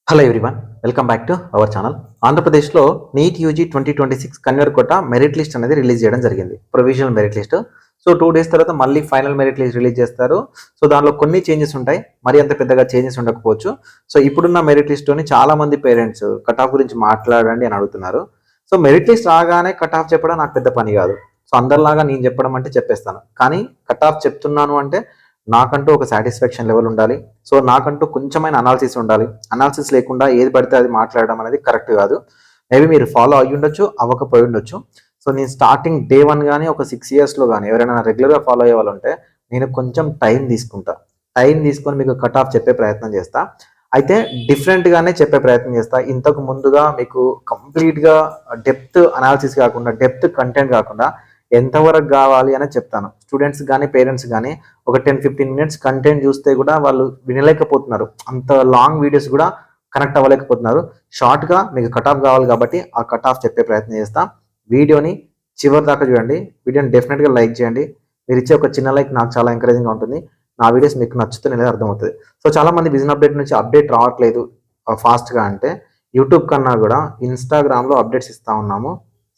Hello everyone, welcome back to our channel. ఆంధ్రప్రదేశ్లో NEET UG 2026 Kanwar కోట merit list అనేది release చేయడం జరిగింది. Provisional merit list. So 2 days తర్వాత మళ్ళీ ఫైనల్ మెరిట్ లిస్ట్ రిలీజ్ చేస్తారు. సో దానిలో కొన్ని చేంజెస్ ఉంటాయి, మరి అంత పెద్దగా చేంజెస్ ఉండకపోవచ్చు. సో ఇప్పుడున్న మెరిట్ లిస్ట్లోని చాలా మంది పేరెంట్స్ కట్ ఆఫ్ గురించి మాట్లాడండి అని అడుగుతున్నారు. సో మెరిట్ లిస్ట్ రాగానే కట్ ఆఫ్ చెప్పడం నాకు పెద్ద పని కాదు. సో అందరిలాగా నేను చెప్పడం అంటే చెప్పేస్తాను, కానీ కట్ ఆఫ్ చెప్తున్నాను అంటే నాకంటూ ఒక సాటిస్ఫాక్షన్ లెవెల్ ఉండాలి. సో నాకంటూ కొంచెమైన అనాలిసిస్ ఉండాలి. అనాలిసిస్ లేకుండా ఏది పడితే అది మాట్లాడడం అనేది కరెక్ట్ కాదు. మేబీ మీరు ఫాలో అయ్యి ఉండొచ్చు, అవ్వకపోయి ఉండొచ్చు. సో నేను స్టార్టింగ్ డే 1 కానీ ఒక 6 ఇయర్స్లో కానీ ఎవరైనా రెగ్యులర్గా ఫాలో అయ్యే వాళ్ళు ఉంటే నేను కొంచెం టైం తీసుకుంటా. టైం తీసుకొని మీకు కట్ ఆఫ్ చెప్పే ప్రయత్నం చేస్తా. అయితే డిఫరెంట్గానే చెప్పే ప్రయత్నం చేస్తా. ఇంతకు ముందుగా మీకు కంప్లీట్గా డెప్త్ అనాలిసిస్ కాకుండా, డెప్త్ కంటెంట్ కాకుండా ఎంతవరకు కావాలి అని చెప్తాను. స్టూడెంట్స్ కానీ పేరెంట్స్ కానీ ఒక 10-15 మినిట్స్ కంటెంట్ చూస్తే కూడా వాళ్ళు వినలేకపోతున్నారు. అంత లాంగ్ వీడియోస్ కూడా కనెక్ట్ అవ్వలేకపోతున్నారు. షార్ట్గా మీకు కట్ ఆఫ్ కావాలి కాబట్టి ఆ కట్ ఆఫ్ చెప్పే ప్రయత్నం చేస్తా. వీడియోని చివరి దాకా చూడండి. వీడియోని డెఫినెట్గా లైక్ చేయండి. మీరు ఇచ్చే ఒక చిన్న లైక్ నాకు చాలా ఎంకరేజింగ్గా ఉంటుంది. నా వీడియోస్ మీకు నచ్చుతుంది అనేది అర్థమవుతుంది. సో చాలామంది బిజినెస్ అప్డేట్ నుంచి అప్డేట్ రావట్లేదు ఫాస్ట్గా అంటే యూట్యూబ్ కన్నా కూడా ఇన్స్టాగ్రామ్లో అప్డేట్స్ ఇస్తూ ఉన్నాము.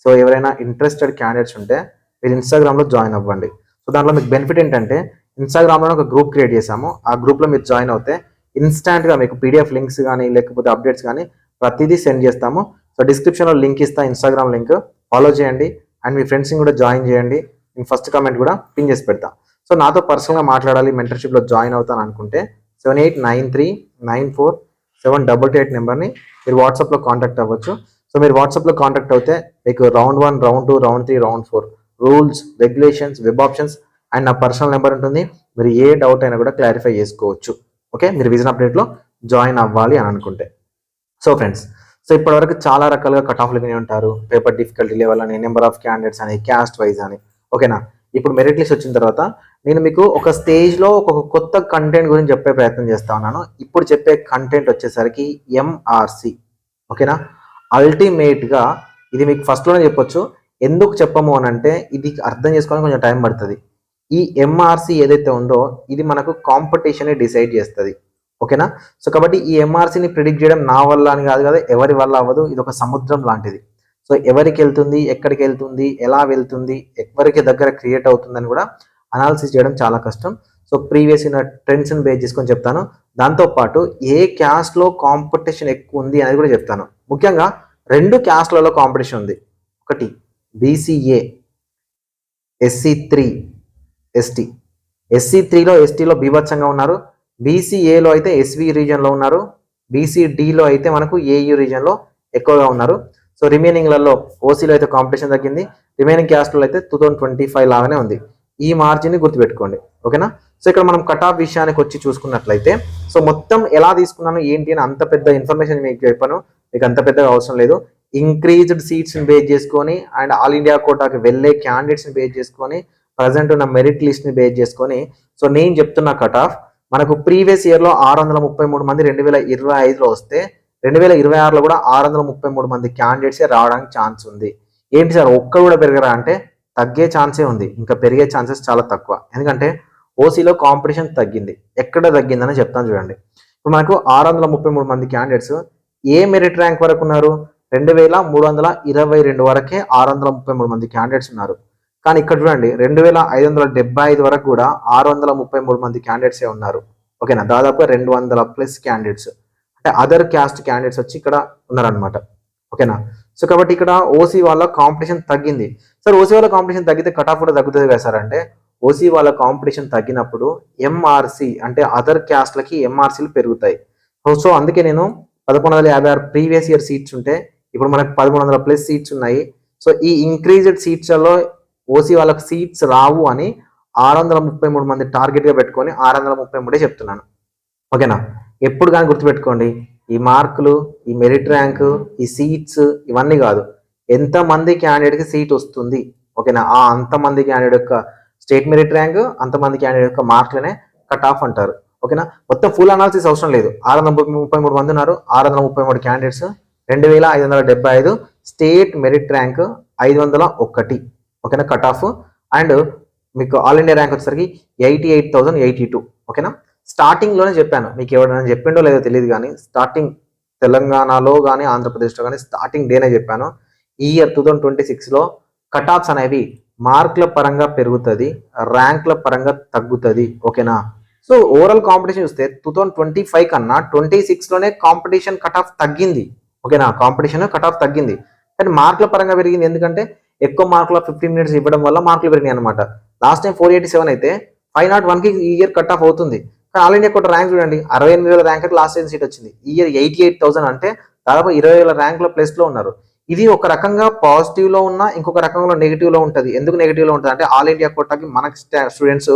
సో ఎవరైనా ఇంట్రెస్టెడ్ క్యాండిడేట్స్ ఉంటే మీరు ఇన్స్టాగ్రామ్లో జాయిన్ అవ్వండి. సో దాంట్లో మీకు బెనిఫిట్ ఏంటంటే ఇన్స్టాగ్రామ్లో ఒక గ్రూప్ క్రియేట్ చేశాము. ఆ గ్రూప్లో మీరు జాయిన్ అవుతే ఇన్స్టాంట్గా మీకు పీడిఎఫ్ లింక్స్ కానీ లేకపోతే అప్డేట్స్ కానీ ప్రతిదీ సెండ్ చేస్తాము. సో డిస్క్రిప్షన్లో లింక్ ఇస్తా, ఇన్స్టాగ్రామ్ లింక్ ఫాలో చేయండి అండ్ మీ ఫ్రెండ్స్ని కూడా జాయిన్ చేయండి. నేను ఫస్ట్ కామెంట్ కూడా పిన్ చేసి పెడతా. సో నాతో పర్సనల్గా మాట్లాడాలి, మెంటర్షిప్లో జాయిన్ అవుతాను అనుకుంటే 7893947888 నెంబర్ని మీరు వాట్సాప్లో కాంటాక్ట్ అవ్వచ్చు. సో మీరు వాట్సాప్లో కాంటాక్ట్ అవుతే మీకు round 1, round 2, round 3, round 4 rules, regulations, web options and నా పర్సనల్ నెంబర్ ఉంటుంది. మీరు ఏ డౌట్ అయినా కూడా క్లారిఫై చేసుకోవచ్చు. ఓకే, మీరు విజన్ అప్డేట్లో జాయిన్ అవ్వాలి అని అనుకుంటే. సో ఫ్రెండ్స్, సో ఇప్పటివరకు చాలా రకాలుగా కట్ ఆఫ్లు విని ఉంటారు. పేపర్ డిఫికల్టీ లెవెల్ అని, నెంబర్ ఆఫ్ క్యాండిడేట్స్ అని, క్యాస్ట్ వైజ్ అని. ఓకేనా, ఇప్పుడు మెరిట్ లిస్ట్ వచ్చిన తర్వాత నేను మీకు ఒక స్టేజ్లో ఒక కొత్త కంటెంట్ గురించి చెప్పే ప్రయత్నం చేస్తా ఉన్నాను. ఇప్పుడు చెప్పే కంటెంట్ వచ్చేసరికి ఎంఆర్సి. ఓకేనా, అల్టిమేట్గా ఇది మీకు ఫస్ట్లోనే చెప్పొచ్చు. ఎందుకు చెప్పము అని అంటే ఇది అర్థం చేసుకోవడానికి కొంచెం టైం పడుతుంది. ఈ ఎంఆర్సి ఏదైతే ఉందో ఇది మనకు కాంపిటీషన్ డిసైడ్ చేస్తుంది. ఓకేనా, సో కాబట్టి ఈ ఎంఆర్సిని ప్రిడిక్ట్ చేయడం నా వల్ల అని కాదు కదా, ఎవరి వల్ల అవ్వదు. ఇది ఒక సముద్రం లాంటిది. సో ఎవరికి వెళ్తుంది, ఎక్కడికి వెళ్తుంది, ఎలా వెళ్తుంది, ఎవరికి దగ్గర క్రియేట్ అవుతుందని కూడా అనాలిసిస్ చేయడం చాలా కష్టం. సో ప్రీవియస్ ఉన్న ట్రెండ్స్ని బేస్ చేసుకొని చెప్తాను. దాంతోపాటు ఏ క్యాస్ట్లో కాంపిటీషన్ ఎక్కువ ఉంది అనేది కూడా చెప్తాను. ముఖ్యంగా 2 క్యాస్ట్లలో కాంపిటీషన్ ఉంది. ఒకటి బీసీఏ, SC3, ST. SC3లో ఎస్టీలో బీభత్సంగా ఉన్నారు. బీసీఏలో అయితే ఎస్వి రీజన్లో ఉన్నారు. బీసీడీలో అయితే మనకు ఏయూ రీజన్లో ఎక్కువగా ఉన్నారు. సో రిమైనింగ్లలో ఓసీలో అయితే కాంపిటీషన్ తగ్గింది. రిమైనింగ్ క్యాస్ట్లో అయితే 2025 లాగానే ఉంది. ఈ మార్జిన్ని గుర్తుపెట్టుకోండి. ఓకేనా, సో ఇక్కడ మనం కట్ ఆఫ్ విషయానికి వచ్చి చూసుకున్నట్లయితే సో మొత్తం ఎలా తీసుకున్నాను ఏంటి అని అంత పెద్ద ఇన్ఫర్మేషన్ మీకు చెప్పాను. మీకు అంత పెద్దగా అవసరం లేదు. ఇంక్రీజ్డ్ సీట్స్ని బేస్ చేసుకొని అండ్ ఆల్ ఇండియా కోటాకి వెళ్ళే క్యాండిడేట్స్ని బేస్ చేసుకొని ప్రజెంట్ ఉన్న మెరిట్ లిస్ట్ని బేస్ చేసుకొని సో నేను చెప్తున్న కట్ ఆఫ్ మనకు ప్రీవియస్ ఇయర్లో 633 మంది 2025లో వస్తే 2026లో కూడా 633 మంది క్యాండిడేట్సే రావడానికి ఛాన్స్ ఉంది. ఏంటి సార్ ఒక్క కూడా పెరగరా అంటే తగ్గే ఛాన్సే ఉంది. ఇంకా పెరిగే ఛాన్సెస్ చాలా తక్కువ. ఎందుకంటే ఓసీలో కాంపిటీషన్ తగ్గింది. ఎక్కడ తగ్గిందని చెప్తాను చూడండి. ఇప్పుడు మనకు 633 మంది క్యాండిడేట్స్ ఏ మెరిట్ ర్యాంక్ వరకు ఉన్నారు, 2322 వరకే 633 మంది క్యాండిడేట్స్ ఉన్నారు. కానీ ఇక్కడ చూడండి 2575 వరకు కూడా 633 మంది క్యాండిడేట్సే ఉన్నారు. ఓకేనా, దాదాపుగా 200+ క్యాండిడేట్స్ అంటే అదర్ క్యాస్ట్ క్యాండిడేట్స్ వచ్చి ఇక్కడ ఉన్నారనమాట. ఓకేనా, సో కాబట్టి ఇక్కడ ఓసీ వాళ్ళ కాంపిటీషన్ తగ్గింది. సార్ ఓసీ వాళ్ళ కాంపిటీషన్ తగ్గితే కట్ ఆఫ్ కూడా తగ్గుతుంది కదా సార్ అంటే ఓసీ వాళ్ళ కాంపిటీషన్ తగ్గినప్పుడు ఎంఆర్సి అంటే అదర్ క్యాస్ట్లకి ఎంఆర్సీలు పెరుగుతాయి. సో అందుకే నేను 1156 ప్రీవియస్ ఇయర్ సీట్స్ ఉంటే ఇప్పుడు మనకు 1300+ సీట్స్ ఉన్నాయి. సో ఈ ఇంక్రీజ్డ్ సీట్స్లో ఓసీ వాళ్ళకి సీట్స్ రావు అని 633 మంది టార్గెట్గా పెట్టుకొని 633 చెప్తున్నాను. ఓకేనా, ఎప్పుడు కానీ గుర్తుపెట్టుకోండి, ఈ మార్కులు, ఈ మెరిట్ ర్యాంకు, ఈ సీట్స్ ఇవన్నీ కాదు, ఎంతమంది క్యాండిడేట్కి సీట్ వస్తుంది. ఓకేనా, ఆ అంతమంది క్యాండిడేట్ యొక్క స్టేట్ మెరిట్ ర్యాంక్, అంతమంది క్యాండిడేట్ యొక్క మార్కులనే కట్ ఆఫ్ అంటారు. ఓకేనా, మొత్తం ఫుల్ అనాలిసిస్ అవసరం లేదు. 633 మంది ఉన్నారు, 633 క్యాండిడేట్స్, 2575 స్టేట్ మెరిట్ ర్యాంక్ 501. ఓకేనా, కట్ ఆఫ్ అండ్ మీకు ఆల్ ఇండియా ర్యాంక్ వచ్చేసరికి 88,082. ఓకేనా, స్టార్టింగ్ లోనే చెప్పాను, మీకు ఎవరైనా చెప్పిండో లేదో తెలియదు కానీ స్టార్టింగ్ తెలంగాణలో కానీ ఆంధ్రప్రదేశ్లో కానీ స్టార్టింగ్ డేనే చెప్పాను. ఈ ఇయర్ 2026లో కట్ ఆఫ్స్ అనేవి మార్కుల పరంగా పెరుగుతుంది, ర్యాంకుల పరంగా తగ్గుతుంది. ఓకేనా? సో ఓవరాల్ కాంపిటీషన్ చూస్తే 2025 కన్నా 26లోనే కాంపిటీషన్ కట్ ఆఫ్ తగ్గింది. ఓకేనా? కాంపిటీషన్ కట్ ఆఫ్ తగ్గింది, కానీ మార్కుల పరంగా పెరిగింది. ఎందుకంటే ఎక్కువ మార్కుల 15 మినిట్స్ ఇవ్వడం వల్ల మార్కులు పెరిగినాయి అనమాట. లాస్ట్ టైం 487 అయితే 501కి ఈ ఇయర్ కట్ ఆఫ్ అవుతుంది. కానీ ఆల్ ఇండియా కోట ర్యాంక్ చూడండి, 68,000 ర్యాంక్ లాస్ట్ టైం సీట్ వచ్చింది. ఈ ఇయర్ 88,000 అంటే దాదాపు 20,000 ర్యాంకుల ప్లేస్లో ఉన్నారు. ఇది ఒక రకంగా పాజిటివ్ లో ఉన్న, ఇంకొక రకంగా నెగిటివ్ లో ఉంటుంది. ఎందుకు నెగిటివ్ లో ఉంటుంది అంటే ఆల్ ఇండియా కోటాకి మనకి స్టూడెంట్స్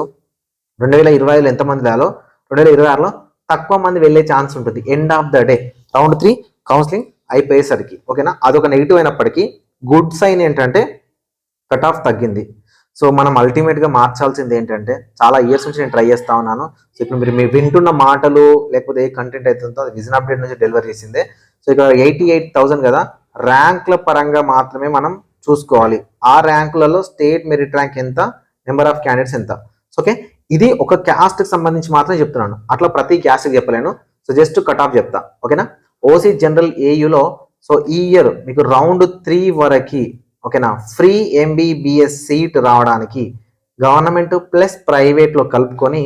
2020లో ఎంతమంది రాలో 2026లో తక్కువ మంది వెళ్ళే ఛాన్స్ ఉంటుంది. End of the day round 3 counselling అయిపోయేసరికి. ఓకేనా? అదొక నెగిటివ్ అయినప్పటికీ గుడ్ సైన్ ఏంటంటే కట్ ఆఫ్ తగ్గింది. సో మనం అల్టిమేట్ గా మార్చాల్సింది ఏంటంటే, చాలా ఇయర్స్ నుంచి నేను ట్రై చేస్తా ఉన్నాను. సో ఇప్పుడు మీరు వింటున్న మాటలు లేకపోతే ఏ కంటెంట్ అవుతుందో అది విజన్ అప్డేట్ నుంచి డెలివరీ చేసిందే. సో ఇక్కడ 88,000 కదా, ర్యాంకుల పరంగా మాత్రమే మనం చూసుకోవాలి. ఆ ర్యాంకులలో స్టేట్ మెరిట్ ర్యాంక్ ఎంత, నెంబర్ ఆఫ్ క్యాండిడేట్స్ ఎంత. ఓకే, ఇది ఒక క్యాస్ట్ కి సంబంధించి మాత్రమే చెప్తున్నాను, అట్లా ప్రతి క్యాస్ట్ కి చెప్పలేను. సో జస్ట్ కట్ ఆఫ్ చెప్తా. ఓకేనా? ఓసీ జనరల్ ఏయులో సో ఈ ఇయర్ మీకు రౌండ్ 3 వరకు ఓకేనా ఫ్రీ ఎంబీబీఎస్ సీట్ రావడానికి గవర్నమెంట్ ప్లస్ ప్రైవేట్ లో కలుపుకొని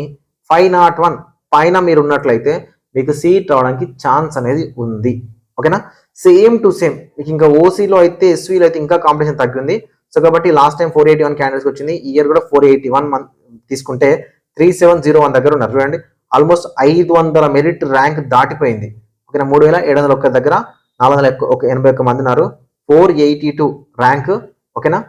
501 పైన మీరు ఉన్నట్లయితే మీకు సీట్ రావడానికి ఛాన్స్ అనేది ఉంది. ఓకేనా? సేమ్ టు సేమ్ మీకు ఇంకా ఓసీలో అయితే ఎస్వీలో అయితే ఇంకా కాంపిటీషన్ తగ్గింది. సో కాబట్టి లాస్ట్ టైం 481 క్యాండిడేట్స్ వచ్చింది, ఈ ఇయర్ కూడా 481 తీసుకుంటే 3701 దగ్గర ఉన్నారు. చూడండి, ఆల్మోస్ట్ 500 మెరిట్ ర్యాంక్ దాటిపోయింది. ఓకేనా? 3701 దగ్గర 481 మంది ఉన్నారు. 482 ర్యాంక్. ఓకేనా?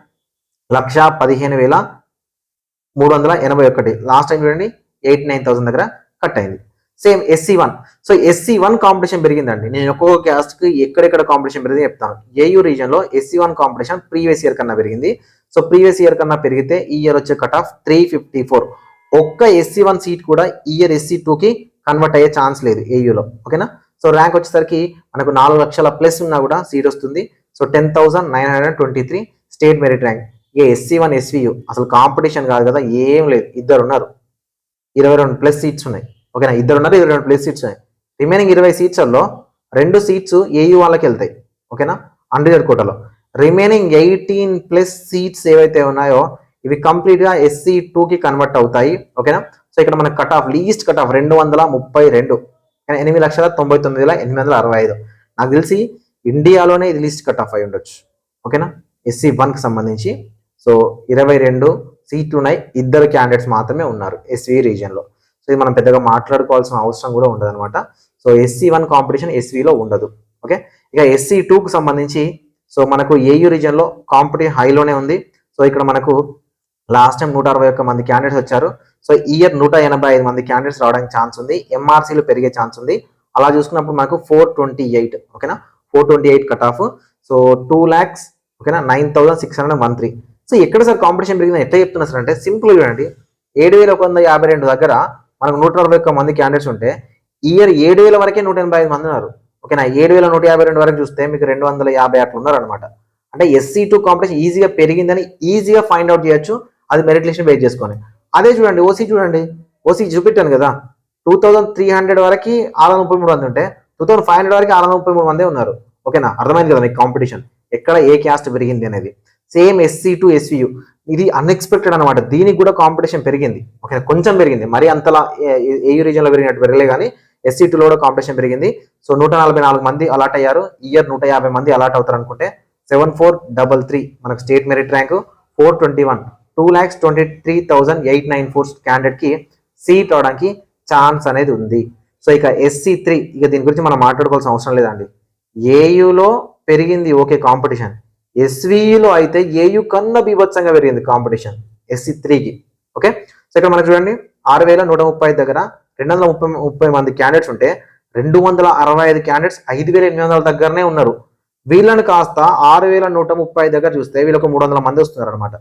1,15,381. లాస్ట్ టైం చూడండి 89,000 దగ్గర కట్ అయింది. Same SC1. So SC1 competition పెరిగిందండి. నేను ఒక్కొక్క క్యాస్ట్ కి ఎక్కడెక్కడ కాంపిటీషన్ పెరిగింది చెప్తాను. ఏయూ రీజన్ లో SC1 కాంపిటీషన్ ప్రీవియస్ ఇయర్ కన్నా పెరిగింది. సో ప్రీవియస్ ఇయర్ కన్నా పెరిగితే ఈ ఇయర్ వచ్చే కట్ ఆఫ్ 354. ఒక్క SC1 సీట్ కూడా ఈ ఇయర్ SC2కి కన్వర్ట్ అయ్యే ఛాన్స్ లేదు ఏయూలో. ఓకేనా? సో ర్యాంక్ వచ్చేసరికి మనకు 4 లక్షల ప్లస్ ఉన్నా కూడా సీట్ వస్తుంది. So 10,923 state merit rank. ఇక SC1 SVU అసలు కాంపిటీషన్ కాదు కదా, ఏం లేదు. ఇద్దరు ఉన్నారు, 22 ప్లస్ సీట్స్ ఉన్నాయి. ఓకేనా? ఇద్దరు ఉన్నారు, 22 ప్లస్ సీట్స్ ఉన్నాయి. రిమైనింగ్ 20 సీట్స్లో 2 సీట్స్ ఏయూ వాళ్ళకి వెళ్తాయి. ఓకేనా? అన్రిజర్వ్ కోటాలో రిమైనింగ్ 18 ప్లస్ సీట్స్ ఏవైతే ఉన్నాయో ఇవి కంప్లీట్ గా SC2కి కన్వర్ట్ అవుతాయి. ఓకేనా? సో ఇక్కడ మనకు cut of least cut off 232, 8,99,865. నాకు తెలిసి ఇండియాలోనే ఇది లీస్ట్ కట్ ఆఫ్ అయి ఉండొచ్చు. ఓకేనా? SC1కి సంబంధించి సో 22 సీట్లు ఉన్నాయి, ఇద్దరు క్యాండిడేట్స్ మాత్రమే ఉన్నారు SV రీజియన్లో. సో ఇది మనం పెద్దగా మాట్లాడుకోవాల్సిన అవసరం కూడా ఉండదు అనమాట. సో SC1 కాంపిటీషన్ SVలో ఉండదు. ఓకే, ఇక SC2కు సంబంధించి సో మనకు ఏయూ రీజియన్లో కాంపిటీషన్ హైలోనే ఉంది. సో ఇక్కడ మనకు లాస్ట్ టైం 161 మంది క్యాండిడేట్స్ వచ్చారు. సో ఈ ఇయర్ 185 మంది క్యాండిడేట్స్ రావడానికి ఛాన్స్ ఉంది. MRCలు పెరిగే ఛాన్స్ ఉంది. అలా చూసుకున్నప్పుడు మనకు 428. ఓకేనా? 428 కట్ ఆఫ్. సో 2 lakhs ఓకేనా 9,613. సో ఎక్కడ సార్ కాంపిటీషన్ పెరిగిందని ఎట్లా చెప్తున్నా సార్ అంటే సింపుల్ చూడండి, 7,152 దగ్గర మనకు 161 మంది క్యాండిడేట్స్ ఉంటే ఈ ఇయర్ 7,000 వరకే 185 మంది ఉన్నారు. ఓకేనా? 7,152 వరకు చూస్తే మీకు 250 అట్లా ఉన్నారు అనమాట. అంటే SC2 కాంపిటీషన్ ఈజీగా పెరిగిందని ఈజీగా ఫైండ్ అవుట్ చేయొచ్చు, అది మెరిట్ లిస్ట్ బేస్ చేసుకొని. అదే చూడండి ఓసీ, చూడండి ఓసీ చూపెట్టాను కదా, 2,300 వరకు 633 మంది ఉంటే 2,500 వరకు 633 మందే ఉన్నారు. ఓకేనా? అర్థమైంది కదా మీకు కాంపిటీషన్ ఎక్కడ ఏ క్యాస్ట్ పెరిగింది అనేది. సేమ్ SC2 SVU ఇది అన్ఎక్స్పెక్టెడ్ అనమాట, దీనికి కూడా కాంపిటీషన్ పెరిగింది. ఓకే, కొంచెం పెరిగింది, మరి అంతలా ఏయూ రీజన్ లో పెరిగినట్టు పెరగలే కానీ SC2లో కూడా కాంపిటీషన్ పెరిగింది. సో 144 మంది అలాట్ అయ్యారు. ఈ ఇయర్ 150 మంది అలాట్ అవుతారు అనుకుంటే 7433 మనకు స్టేట్ మెరిట్ ర్యాంక్. 421 2,23,894 క్యాండిడేట్ కి సీట్ అవడానికి ఛాన్స్ అనేది ఉంది. సో ఇక SC3 ఇక దీని గురించి మనం మాట్లాడుకోవాల్సిన అవసరం లేదండి. ఏయూలో పెరిగింది ఓకే కాంపిటీషన్, SVలో అయితే ఏయూ కన్నా బీభత్సంగా పెరిగింది కాంపిటీషన్ SC3కి. ఓకే, సో ఇక్కడ మనకు చూడండి 6,135 దగ్గర 230 మంది క్యాండిడేట్స్ ఉంటే 265 క్యాండిడేట్స్ 5,800 దగ్గరనే ఉన్నారు. వీళ్ళని కాస్త 6,130 దగ్గర చూస్తే వీళ్ళకు 300 మంది వస్తున్నారు అనమాట.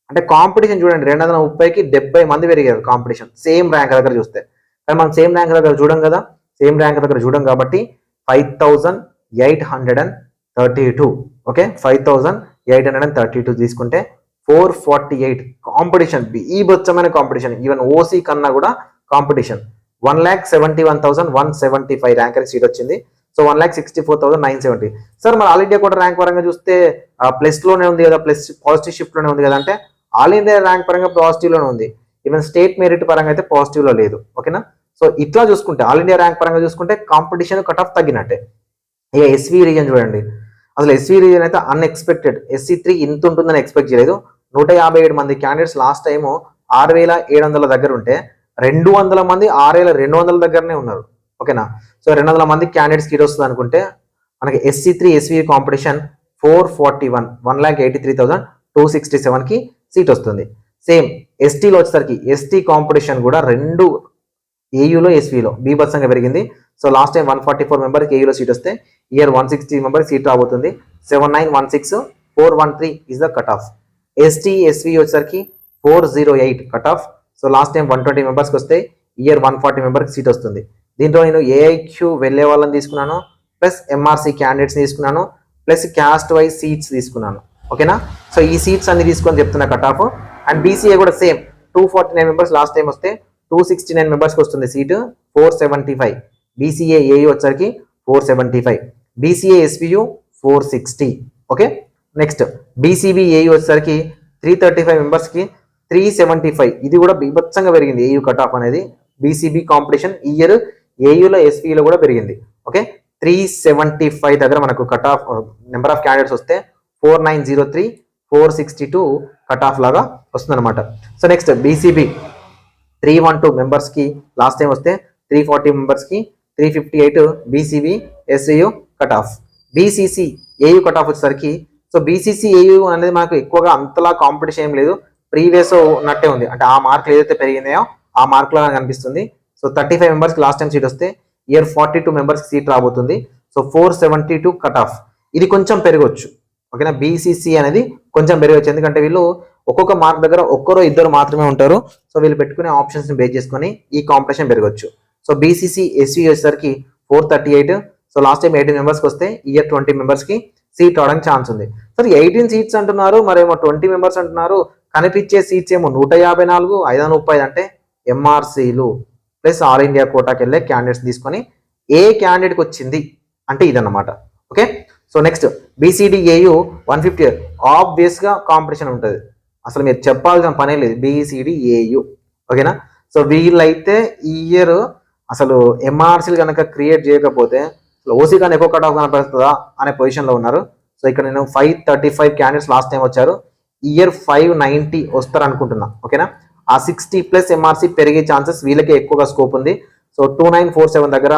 అంటే కాంపిటీషన్ చూడండి, 230కి 70 మంది పెరిగారు కాంపిటీషన్ సేమ్ ర్యాంక్ దగ్గర చూస్తే. కానీ మనం సేమ్ ర్యాంక్ దగ్గర చూడం కదా, సేమ్ ర్యాంక్ దగ్గర చూడం కాబట్టి 5,832. ఓకే, 5,832 తీసుకుంటే 448 కాంపిటీషన్, బీభత్సమైన కాంపిటీషన్. ఈవెన్ ఓసీ కన్నా కూడా కాంపిటీషన్. 1,71,175 ర్యాంక్ సీట్ వచ్చింది. సో 1,64,970. సార్ మరి ఆల్ ఇండియా కోటా ర్యాంక్ పరంగా చూస్తే ప్లస్లోనే ఉంది కదా, ప్లస్ పాజిటివ్ షిఫ్ట్లోనే ఉంది కదా అంటే ఆల్ ఇండియా ర్యాంక్ పరంగా పాజిటివ్లోనే ఉంది. ఈవెన్ స్టేట్ మెరిట్ పరంగా అయితే పాజిటివ్లో లేదు. ఓకేనా. సో ఇట్లా చూసుకుంటే ఆల్ ఇండియా ర్యాంక్ పరంగా చూసుకుంటే కాంపిటీషన్ కట్ ఆఫ్ తగ్గినట్టే. ఇక ఎస్వి రీజన్ చూడండి, అసలు ఎస్వి రీజన్ అయితే అన్ఎక్స్పెక్టెడ్. SC3 ఇంత ఉంటుందని ఎక్స్పెక్ట్ చేయలేదు. 157 మంది క్యాండిడేట్స్ లాస్ట్ టైం 6,700 దగ్గర ఉంటే 200 మంది 6,200 దగ్గరనే ఉన్నారు. ఓకేనా. సో 200 మంది క్యాండిడేట్స్ సీట్ వస్తుంది అనుకుంటే మనకి SC3 SVU కాంపిటీషన్ 441, 1,83,267కి సీట్ వస్తుంది. సేమ్ ఎస్టీలో వచ్చేసరికి ఎస్టీ కాంపిటీషన్ కూడా 2 ఏయూలో ఎస్వీలో బీభత్సంగా పెరిగింది. సో లాస్ట్ టైం 144 మెంబర్కి ఏయూలో సీట్ వస్తే ఇయర్ 160 మెంబర్కి సీట్ రాబోతుంది. 7916,413 is the cut off. ST SV వచ్చేసరికి 408 cut off. So last time 120 మెంబర్స్కి వస్తే ఇయర్ 140 మెంబర్కి సీట్ వస్తుంది. దీంట్లో నేను ఏఐక్యూ వెళ్ళే వాళ్ళని తీసుకున్నాను, ప్లస్ ఎంఆర్సీ క్యాండిడేట్స్ తీసుకున్నాను, ప్లస్ క్యాస్ట్ వైజ్ సీట్స్ తీసుకున్నాను. ఓకేనా. సో ఈ సీట్స్ అన్ని తీసుకొని చెప్తున్నా కట్ ఆఫ్. అండ్ బీసీఏ కూడా సేమ్ 249 మెంబర్స్ లాస్ట్ టైం వస్తే 269 మెంబర్స్కి వస్తుంది సీటు, 475. బీసీఏ ఏయూ వచ్చరికి 475, BCA SPU 460. Okay. Next BCB AU వచ్చేసరికి 335 మెంబర్స్కి 375. ఇది కూడా బీభత్సంగా పెరిగింది ఏయూ కట్ ఆఫ్ అనేది. బీసీబీ కాంపిటీషన్ ఈ ఇయర్ ఏయూలో ఎస్పీలో కూడా పెరిగింది. ఓకే. 375 దగ్గర మనకు cut off number of candidates వస్తే 4903, 462 కట్ ఆఫ్ లాగా వస్తుంది అనమాట. సో నెక్స్ట్ బీసీబీ 312 మెంబర్స్కి లాస్ట్ టైం వస్తే 340 మెంబర్స్కి 358 BCB ఎస్ఏయు cut off. BCC AU cut of వచ్చేసరికి సో బీసీసీ ఏయూ అనేది మనకు ఎక్కువగా అంతలా కాంపిటీషన్ ఏం లేదు, ప్రీవియస్ ఉన్నట్టే ఉంది. అంటే ఆ మార్కులు ఏదైతే పెరిగినాయో ఆ మార్కులో కనిపిస్తుంది. సో 35 మెంబర్స్కి లాస్ట్ టైం సీట్ వస్తే ఇయర్ 42 మెంబర్స్కి సీట్ రాబోతుంది. So 472 cut off. ఇది కొంచెం పెరగవచ్చు. ఓకేనా. బీసీసీ అనేది కొంచెం పెరగవచ్చు, ఎందుకంటే వీళ్ళు ఒక్కొక్క మార్క్ దగ్గర ఒక్కరో ఇద్దరు మాత్రమే ఉంటారు. సో వీళ్ళు పెట్టుకునే ఆప్షన్స్ని బేస్ చేసుకొని ఈ కాంపిటీషన్ పెరగవచ్చు. సో బీసీసీ ఎస్వీ వచ్చేసరికి 438. సో లాస్ట్ టైం 18 మెంబర్స్కి వస్తే ఇయర్ 20 మెంబర్స్కి సీట్ రావడానికి ఛాన్స్ ఉంది. సరే 18 సీట్స్ అంటున్నారు, మరేమో 20 మెంబర్స్ అంటున్నారు. కనిపించే సీట్స్ ఏమో 154, 535 అంటే ఎంఆర్సీలు ప్లస్ ఆల్ ఇండియా కోటాకి వెళ్ళే క్యాండిడేట్స్ తీసుకొని ఏ క్యాండిడేట్కి వచ్చింది అంటే ఇదన్నమాట. ఓకే. So next BCD AU 150. ఆబ్వియస్గా కాంపిటీషన్ ఉంటుంది, అసలు మీరు చెప్పాల్సిన పనే లేదు. బీసీడీఏయు. ఓకేనా. సో వీళ్ళైతే ఈ ఇయర్ అసలు ఎంఆర్సీలు కనుక క్రియేట్ చేయకపోతే అసలు ఓసీ కానీ ఎక్కువ కట్ ఆఫ్ కనపడుతుందా అనే పొజిషన్లో ఉన్నారు. సో ఇక్కడ నేను 535 క్యాండిడేట్స్ లాస్ట్ టైం వచ్చారు, ఇయర్ 590 వస్తారు అనుకుంటున్నా. ఓకేనా. ఆ 60+ ఎంఆర్సీ పెరిగే ఛాన్సెస్ వీళ్ళకే ఎక్కువగా స్కోప్ ఉంది. సో 2947 దగ్గర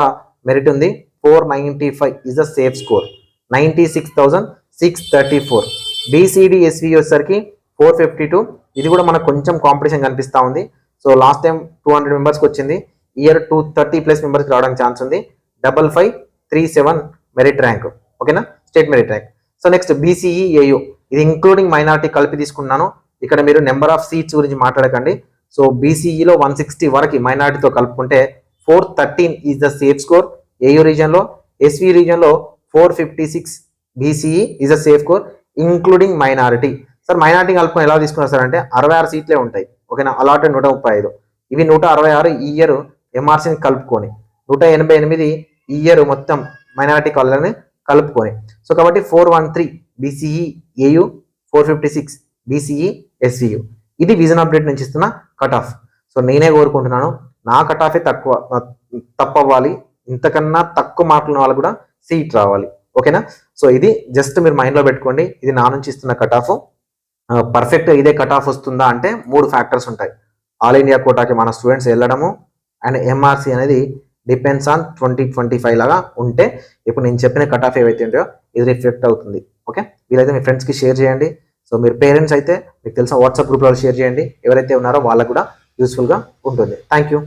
మెరిట్ ఉంది. 495 is the safe score. 96,634. BCD SV వచ్చేసరికి 452. ఇది కూడా మనకు కొంచెం కాంపిటీషన్ కనిపిస్తూ ఉంది. సో లాస్ట్ టైం 200 మెంబర్స్కి వచ్చింది, ఇయర్ 230+ మెంబర్స్కి రావడానికి ఛాన్స్ ఉంది. 5537 మెరిట్ ర్యాంక్. ఓకేనా. State merit rank. So next BCE AU, ఇది ఇంక్లూడింగ్ మైనారిటీ కలిపి తీసుకున్నాను. ఇక్కడ మీరు నెంబర్ ఆఫ్ సీట్స్ గురించి మాట్లాడకండి. సో బీసీఈలో 160 వరకు మైనారిటీతో కలుపుకుంటే 413 is the safe score AU రీజన్లో. ఎస్వీ రీజన్లో 456 BCE is the safe score including minority. Sir minority కలుపుకొని ఎలా తీసుకున్నారు సార్ అంటే 66 సీట్లే ఉంటాయి. ఓకేనా. అలాటెడ్ 135, ఇవి 166 ఈ ఇయర్ ఎంఆర్సీని కలుపుకొని, 188 ఈ ఇయర్ మొత్తం మైనారిటీ కాలనీ కలుపుకొని. సో కాబట్టి 413 బీసీఈ ఏయు, 456 బీసీఈ ఎస్సీయు. ఇది విజన్ అప్డేట్ నుంచి ఇస్తున్న కట్ ఆఫ్. సో నేనే కోరుకుంటున్నాను నా కట్ ఆఫే తప్పవ్వాలి, ఇంతకన్నా తక్కువ మార్కులు వాళ్ళకు కూడా సీట్ రావాలి. ఓకేనా. సో ఇది జస్ట్ మీరు మైండ్లో పెట్టుకోండి, ఇది నా నుంచి ఇస్తున్న కట్ ఆఫ్. పర్ఫెక్ట్ ఇదే కట్ ఆఫ్ వస్తుందా అంటే 3 ఫ్యాక్టర్స్ ఉంటాయి. ఆల్ ఇండియా కోటాకి మన స్టూడెంట్స్ వెళ్ళడము, అండ్ ఎంఆర్సీ అనేది డిపెండ్స్ ఆన్ 2025 లాగా ఉంటే ఇప్పుడు నేను చెప్పిన కట్ ఆఫ్ ఏవైతే ఉంటాయో ఇది రిఫ్లెక్ట్ అవుతుంది. ఓకే. వీలైతే మీ ఫ్రెండ్స్కి షేర్ చేయండి. సో మీరు పేరెంట్స్ అయితే మీకు తెలిసిన వాట్సాప్ గ్రూప్లో షేర్ చేయండి, ఎవరైతే ఉన్నారో వాళ్ళకు కూడా యూస్ఫుల్గా ఉంటుంది. Thank you.